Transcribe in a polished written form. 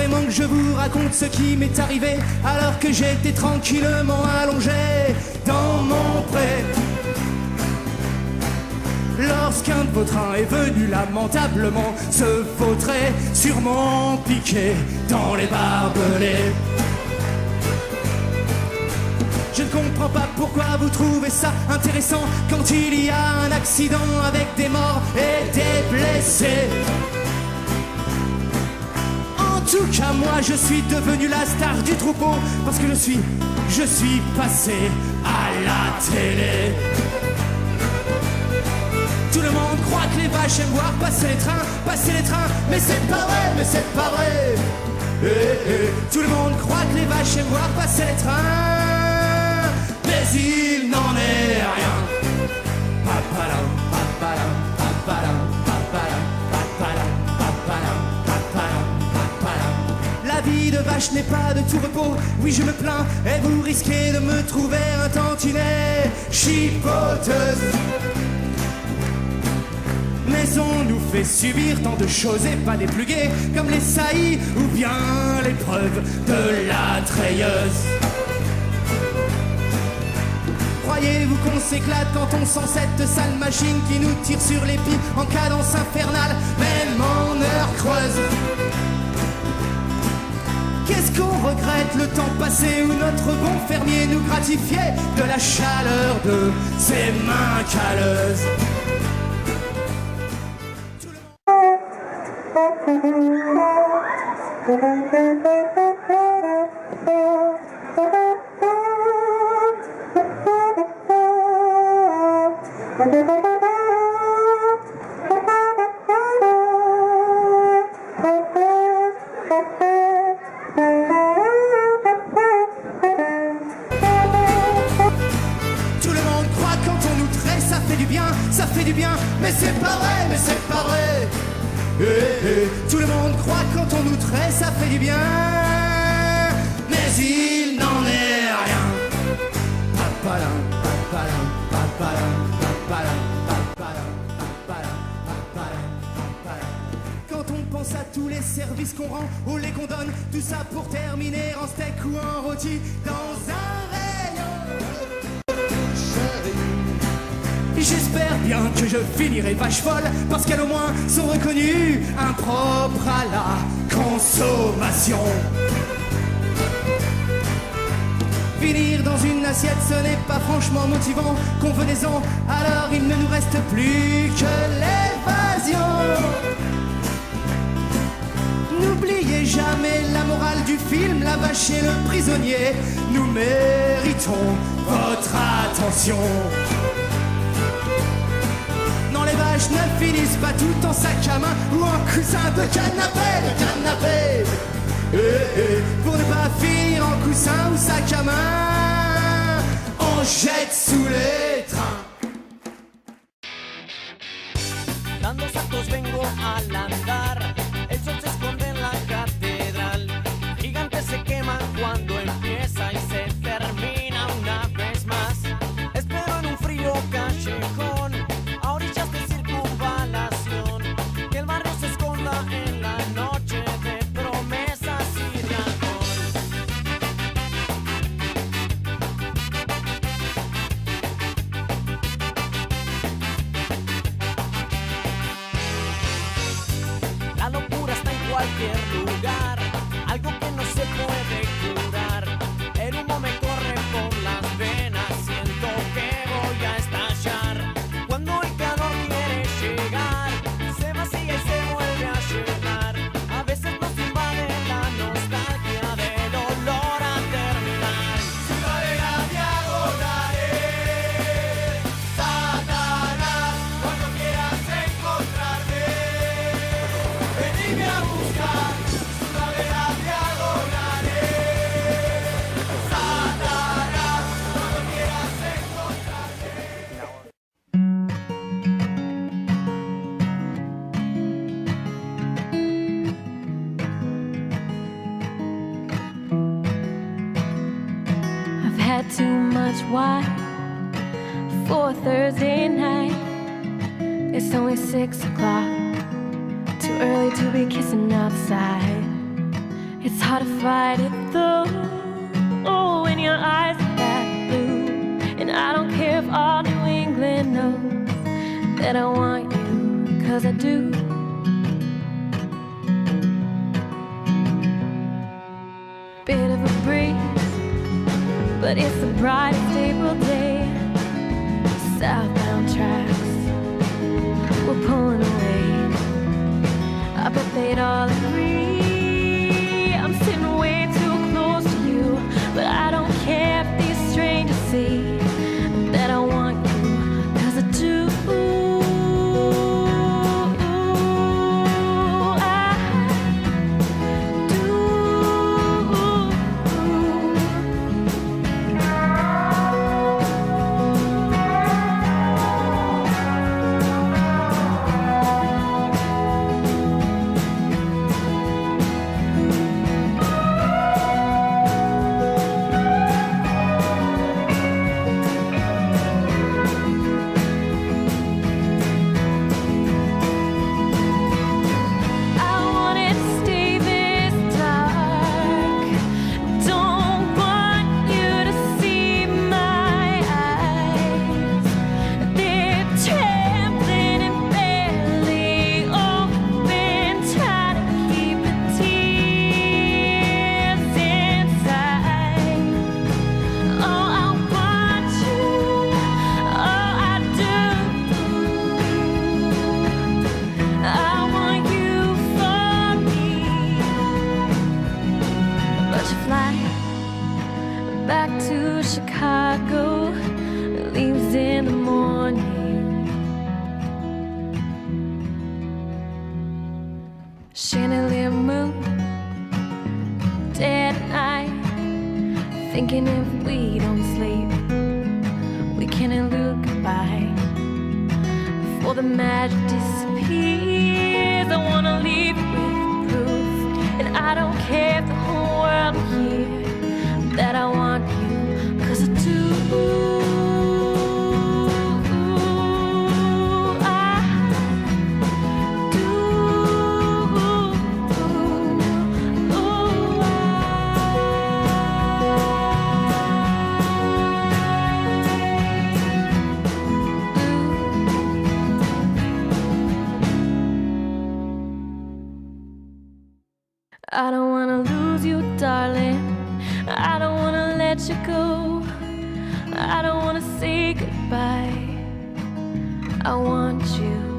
vraiment que je vous raconte ce qui m'est arrivé alors que j'étais tranquillement allongé dans mon pré. Lorsqu'un de vos trains est venu lamentablement se vautrer sur mon piquet dans les barbelés. Je ne comprends pas pourquoi vous trouvez ça intéressant quand il y a un accident avec des morts et des blessés. En tout cas, moi je suis devenu la star du troupeau parce que je suis passé à la télé. Tout le monde croit que les vaches aiment voir passer les trains, mais c'est pas vrai. Tout le monde croit que les vaches aiment voir passer les trains, mais il n'en est rien. Papalam, papalam, papalam, papalam, papalam, papalam, papalam, papalam. La vie de vache n'est pas de tout repos, oui je me plains, et vous risquez de me trouver un tantinet chipoteuse. Mais on nous fait subir tant de choses et pas des plus gaies, comme les saillies ou bien l'épreuve de la treilleuse. Croyez-vous qu'on s'éclate quand on sent cette sale machine qui nous tire sur les pieds en cadence infernale, même en heure creuse? Qu'est-ce qu'on regrette, le temps passé où notre bon fermier nous gratifiait de la chaleur de ses mains calleuses. Ça fait du bien, mais c'est pas vrai. Tout le monde croit quand on nous traite, ça fait du bien, mais il n'en est rien. Papalam, papalam, papalam, papalam, papalam, papalam, papalam, papalam. Quand on pense à tous les services qu'on rend, ou les qu'on donne, tout ça pour terminer en steak ou en rôti dans un rayon. J'espère bien que je finirai vache folle, parce qu'elles au moins sont reconnues impropres à la consommation. Finir dans une assiette, ce n'est pas franchement motivant. Convenez-en, alors il ne nous reste plus que l'évasion. N'oubliez jamais la morale du film, la vache et le prisonnier. Nous méritons votre attention. Les vaches ne finissent pas tout en sac à main ou en coussin de canapé. Pour ne pas finir en coussin ou sac à main, on jette sous les trains. Dando saltos vengo al andar, el sol se esconde en la catedral. Gigantes se queman cuando empieza y se termina una vez más. Espero en un frío callejón, a orillas de circunvalación, que el barrio se esconda en la noche de promesas y de alcohol. La locura está en cualquier lugar, algo que no se puede curar. El humo me corre por las venas, siento que voy a estallar. Cuando el calor quiere llegar, se vacía y se vuelve a llenar. A veces nos invade la nostalgia del olor a terminar. Ciudadela diagonales, Satanás, cuando quieras encontrarme, venime a buscar. Ciudadela diagonales, Satanás, cuando quieras encontrarme. I've had too much wine for Thursday night. It's only 6 o'clock, too early to be kissing outside. It's hard to fight it though. Oh, when your eyes are that blue. And I don't care if all New England knows that I want you, 'cause I do. Bit of a breeze, but it's the brightest April day. Southbound tracks were pulling away. I bet they'd all agree I'm sitting way too close to you, but I don't care if these strangers see that I want you, 'cause I do. Back to Chicago, leaves in the morning. Chandelier moon, dead at night, thinking if we don't sleep, we can elude goodbye before the magic disappears. I wanna leave you with proof, and I don't care if the whole world will hear that I want you, 'cause I do. I don't wanna lose you, darling. I don't wanna let you go. I don't wanna say goodbye. I want you.